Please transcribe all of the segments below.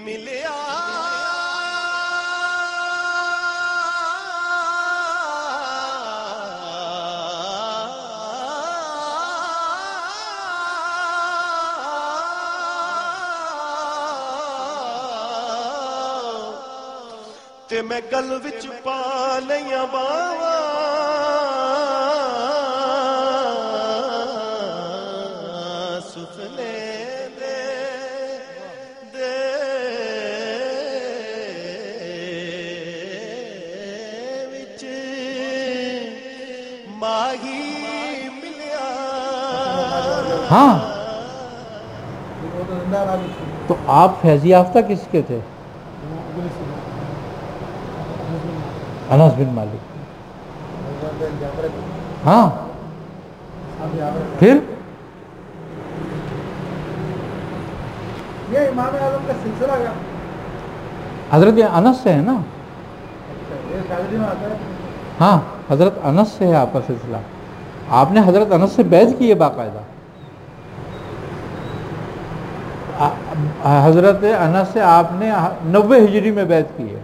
ملیا تے میں گل وچ پا لیاں باواں سفلے دے وچ ماہی ملیا. ہاں تو آپ فیض یافتہ کس کے تھے؟ انس بن مالک. ہاں پھر یہ امام اعظم کا سلسلہ کا حضرت انس سے ہے نا. ہاں حضرت انس سے ہے آپ کا سلسلہ. آپ نے حضرت انس سے بیعت کی ہے باقاعدہ. حضرت انس سے آپ نے 90 ہجری میں بیعت کی ہے.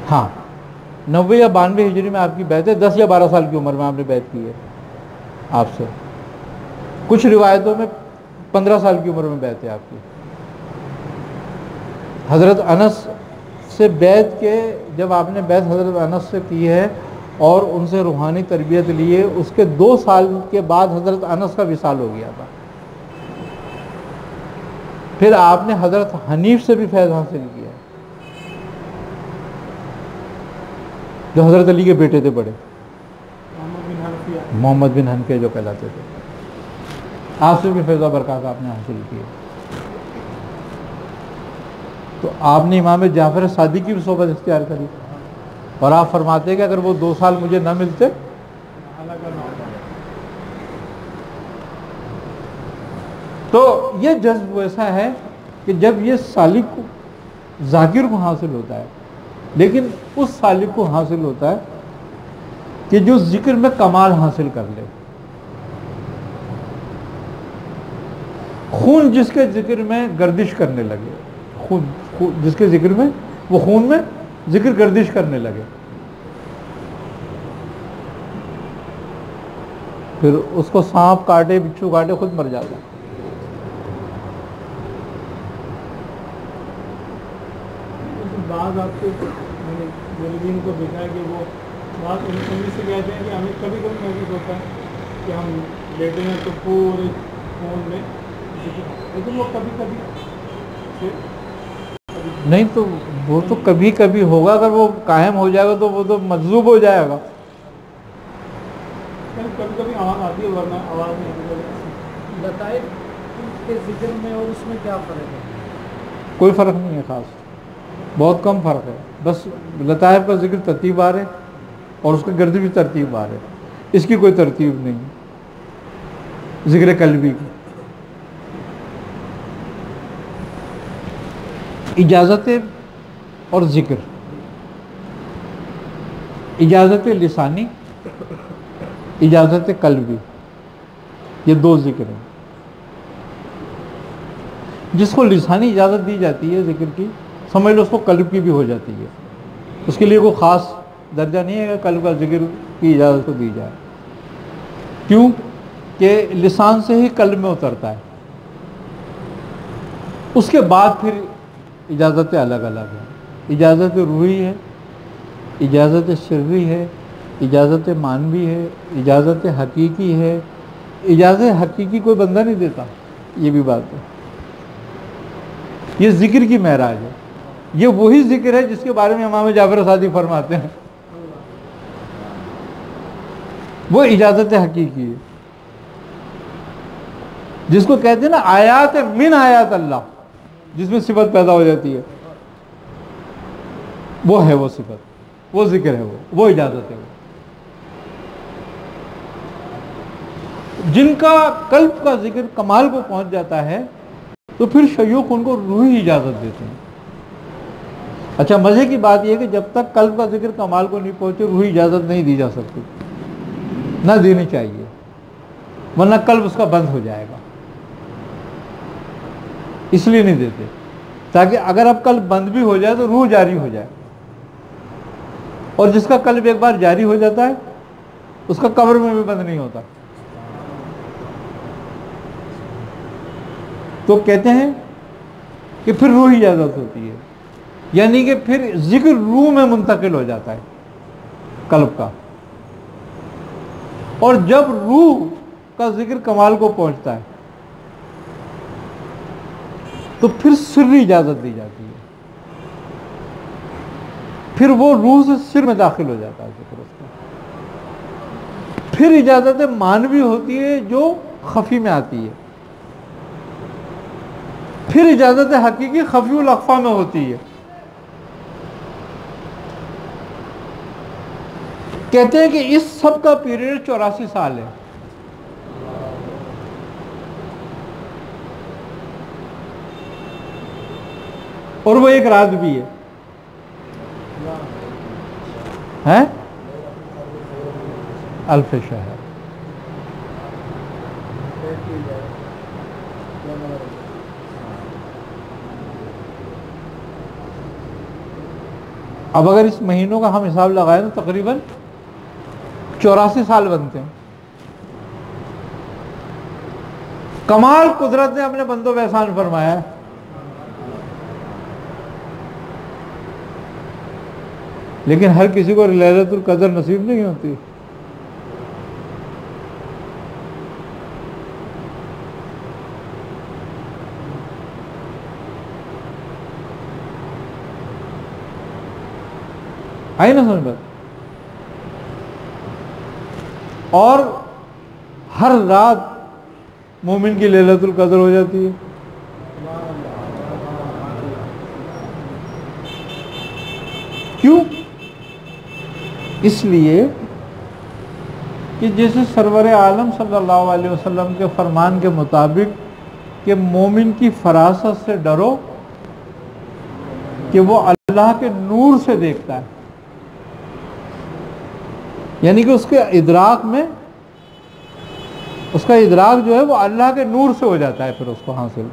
ہاں 90 یا 92 ہجری میں آپ کی بیعت ہے. 10 یا 12 سال کی عمر میں آپ نے بیعت کی ہے آپ سے. کچھ روایتوں میں 15 سال کی عمر میں بیعت ہے آپ کی. حضرت انس سے بیعت کے جب آپ نے بیعت حضرت انس سے کی ہے اور ان سے روحانی تربیت لیے، اس کے 2 سال کے بعد حضرت انس کا وصال ہو گیا تھا. پھر آپ نے حضرت حنیف سے بھی فیض حاصل کیا جو حضرت علی کے بیٹے تھے بڑے، محمد بن حنفیہ جو کہلاتے تھے. آپ سے بھی فیض و برکات آپ نے حاصل کیے. تو آپ نے امام جعفر صادق کی بھی صحبت اختیار کری اور آپ فرماتے ہیں کہ اگر وہ 2 سال مجھے نہ ملتے تو یہ جذب ایسا ہے کہ جب یہ سالک کو ذاکر کو حاصل ہوتا ہے، لیکن اس سالک کو حاصل ہوتا ہے کہ جو ذکر میں کمال حاصل کر لے. خون جس کے ذکر میں گردش کرنے لگے، خون جس کے ذکر میں وہ خون میں ذکر گردش کرنے لگے، پھر اس کو سانپ کاٹے بچھو کاٹے خود مر جاتا ہے. بعض آپ کے والدین کو دیکھا ہے کہ وہ بات انہیں سے کہتے ہیں کہ ہمیں کبھی کبھی محسوس ہوتا ہے کہ ہم لیٹے ہیں تو پورے فون میں، لیکن وہ کبھی کبھی نہیں تو وہ تو کبھی کبھی ہوگا. اگر وہ قائم ہو جائے گا تو وہ تو مجذوب ہو جائے گا. کبھی کبھی آواز آتی ہے ورنہ آواز نہیں آتی. لطائف کے ذکر میں اور اس میں کیا فرق ہے؟ کوئی فرق نہیں ہے خاص، بہت کم فرق ہے. بس لطائف کا ذکر ترتیب بار ہے اور اس کا گردش بھی ترتیب بار ہے. اس کی کوئی ترتیب نہیں ذکر قلبی کی. اجازت اور ذکر، اجازت لسانی، اجازت قلبی، یہ 2 ذکر ہیں. جس کو لسانی اجازت دی جاتی ہے ذکر کی، سمجھ لو اس کو قلب کی بھی ہو جاتی ہے. اس کے لیے کوئی خاص درجہ نہیں ہے کہ قلب کا ذکر کی اجازت کو دی جائے. کیوں کہ لسان سے ہی قلب میں اترتا ہے. اس کے بعد پھر اجازتیں الگ الگ ہیں. اجازت روحی ہے، اجازت سری ہے، اجازت معنوی ہے، اجازت حقیقی ہے. اجازت حقیقی کوئی بندہ نہیں دیتا، یہ بھی بات ہے. یہ ذکر کی معراج ہے. یہ وہی ذکر ہے جس کے بارے میں امام جعفر صادق فرماتے ہیں وہ اجازت حقیقی ہے، جس کو کہتے ہیں نا آیات من آیات اللہ، جس میں صفت پیدا ہو جاتی ہے، وہ ہے وہ صفت، وہ ذکر ہے، وہ اجازت ہے. جن کا قلب کا ذکر کمال کو پہنچ جاتا ہے تو پھر شیوخ ان کو روحی اجازت دیتے ہیں. اچھا مزے کی بات یہ ہے کہ جب تک قلب کا ذکر کمال کو نہیں پہنچے روح اجازت نہیں دی جا سکتی، نہ دینی چاہیے، ورنہ قلب اس کا بند ہو جائے گا، اس لیے نہیں دیتے تاکہ اگر اب قلب بند بھی ہو جائے تو روح جاری ہو جائے، اور جس کا قلب ایک بار جاری ہو جاتا ہے اس کا قبر میں بھی بند نہیں ہوتا۔ تو کہتے ہیں کہ پھر روح اجازت ہوتی ہے، یعنی کہ پھر ذکر روح میں منتقل ہو جاتا ہے قلب کا، اور جب روح کا ذکر کمال کو پہنچتا ہے تو پھر سری اجازت دی جاتی ہے، پھر وہ روح سے سر میں داخل ہو جاتا ہے ذکر اس کا، پھر اجازت مانوی ہوتی ہے جو خفی میں آتی ہے، پھر اجازت حقیقی خفی الاخفا میں ہوتی ہے۔ کہتے ہیں کہ اس سب کا پیریڈ 84 سال ہے، اور وہ ایک رات بھی ہے الف شہر۔ اب اگر اس مہینوں کا ہم حساب لگائیں تو تقریباً 84 سال بنتے ہیں۔ کمال قدرت نے اپنے بندوں پہ احسان فرمایا ہے، لیکن ہر کسی کو لیلۃ القدر نصیب نہیں ہوتی۔ آئی نا سمجھ بات؟ اور ہر رات مومن کی لیلۃ القدر ہو جاتی ہے۔ کیوں؟ اس لیے کہ جیسے سرور عالم صلی اللہ علیہ وسلم کے فرمان کے مطابق کہ مومن کی فراست سے ڈرو کہ وہ اللہ کے نور سے دیکھتا ہے، یعنی کہ اس کے ادراک میں اس کا ادراک جو ہے وہ اللہ کے نور سے ہو جاتا ہے پھر اس کو حاصل۔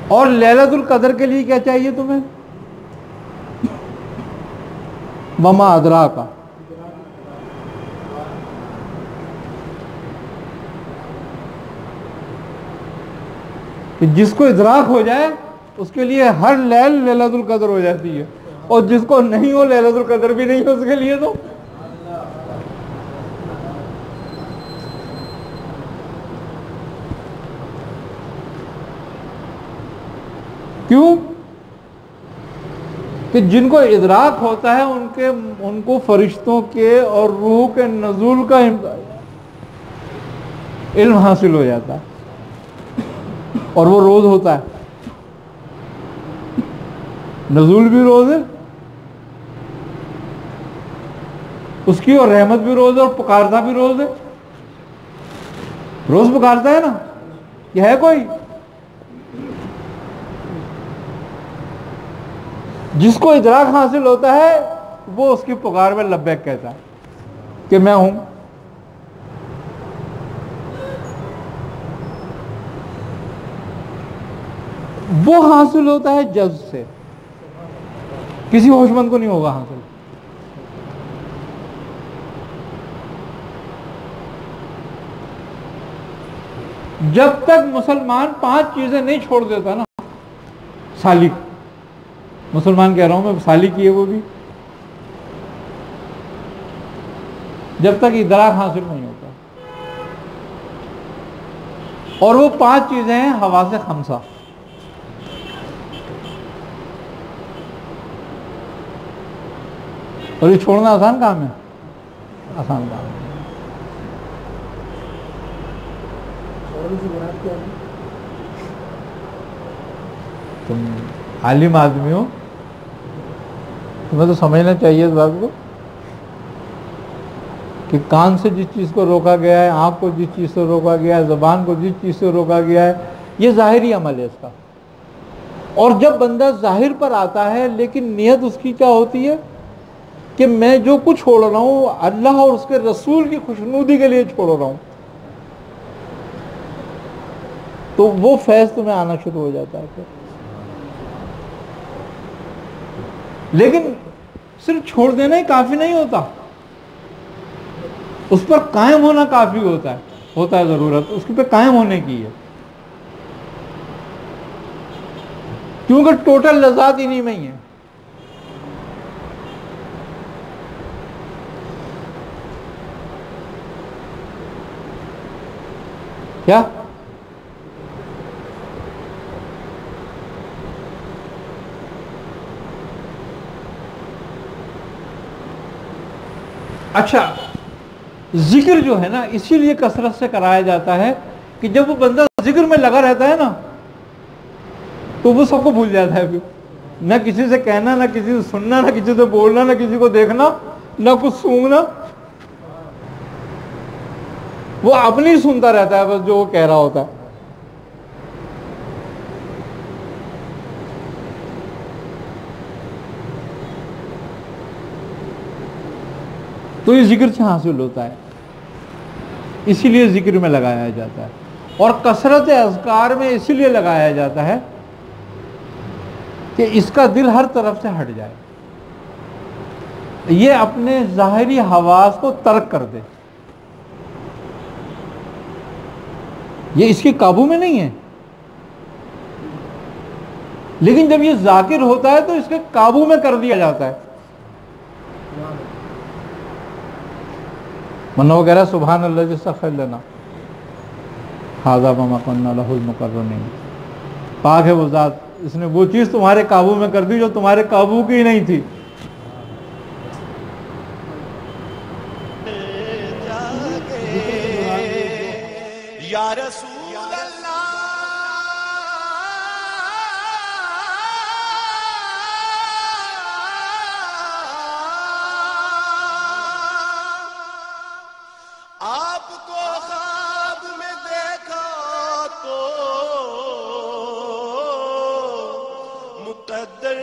اور لیلۃ القدر کے لیے کیا چاہیے تمہیں؟ وما ادراک، کہ جس کو ادراک ہو جائے اس کے لیے ہر لیل لیلۃ القدر ہو جاتی ہے، اور جس کو نہیں ہو لیلۃ القدر بھی نہیں ہو اس کے لیے تو کیوں؟ کہ جن کو ادراک ہوتا ہے ان کو فرشتوں کے اور روح کے نزول کا علم حاصل ہو جاتا ہے، اور وہ روز ہوتا ہے، نزول بھی روز ہے اس کی، اور رحمت بھی روز ہے، اور پکارتا بھی روز ہے، روز پکارتا ہے نا، یہ ہے کوئی جس کو ادراک حاصل ہوتا ہے وہ اس کی پکار میں لبیک کہتا ہے کہ میں ہوں۔ وہ حاصل ہوتا ہے جذب سے، کسی ہوش مند کو نہیں ہوگا حاصل۔ جب تک مسلمان 5 چیزیں نہیں چھوڑ دیتا نا، سالک مسلمان کہہ رہا ہوں میں، سالک کی ہے وہ بھی، جب تک ادراک حاصل نہیں ہوتا، اور وہ 5 چیزیں ہیں حواس خمسہ، اور یہ چھوڑنا آسان کام ہے، آسان کام ہے۔ تم عالم آدمی ہو، تمہیں تو سمجھنا چاہیے اس بات کو کہ کان سے جس چیز کو روکا گیا ہے، آنکھ کو جس چیز سے روکا گیا ہے، زبان کو جس چیز سے روکا گیا ہے، یہ ظاہری عمل ہے اس کا، اور جب بندہ ظاہر پر آتا ہے لیکن نیت اس کی کیا ہوتی ہے کہ میں جو کچھ چھوڑ رہا ہوں اللہ اور اس کے رسول کی خوشنودی کے لیے چھوڑ رہا ہوں، تو وہ فیض تمہیں آنا شروع ہو جاتا ہے پھر۔ لیکن صرف چھوڑ دینا ہی کافی نہیں ہوتا، اس پر قائم ہونا کافی ہوتا ہے ضرورت اس پہ قائم ہونے کی ہے، کیونکہ ٹوٹل لذات انہی میں ہی ہے۔ کیا اچھا، ذکر جو ہے نا اسی لیے کثرت سے کرایا جاتا ہے کہ جب وہ بندہ ذکر میں لگا رہتا ہے نا تو وہ سب کو بھول جاتا ہے پھر، نہ کسی سے کہنا، نہ کسی سے سننا، نہ کسی سے بولنا، نہ کسی کو دیکھنا، نہ کچھ سونگنا، وہ اپنی سنتا رہتا ہے بس جو وہ کہہ رہا ہوتا ہے۔ تو یہ ذکر سے حاصل ہوتا ہے، اسی لیے ذکر میں لگایا جاتا ہے، اور کثرت اذکار میں اسی لیے لگایا جاتا ہے کہ اس کا دل ہر طرف سے ہٹ جائے، یہ اپنے ظاہری حواس کو ترک کر دے، یہ اس کے قابو میں نہیں ہے، لیکن جب یہ ذاکر ہوتا ہے تو اس کے قابو میں کر دیا جاتا ہے۔ منہ وغیرہ سبحان اللہ جیسا خیر لینا حاذا وما كنا له المقرنین، پاک ہے وہ ذات، اس نے وہ چیز تمہارے قابو میں کر دی جو تمہارے قابو کی نہیں تھی۔ یا رسول اللہ آپ کو خواب میں دیکھا تو مقدر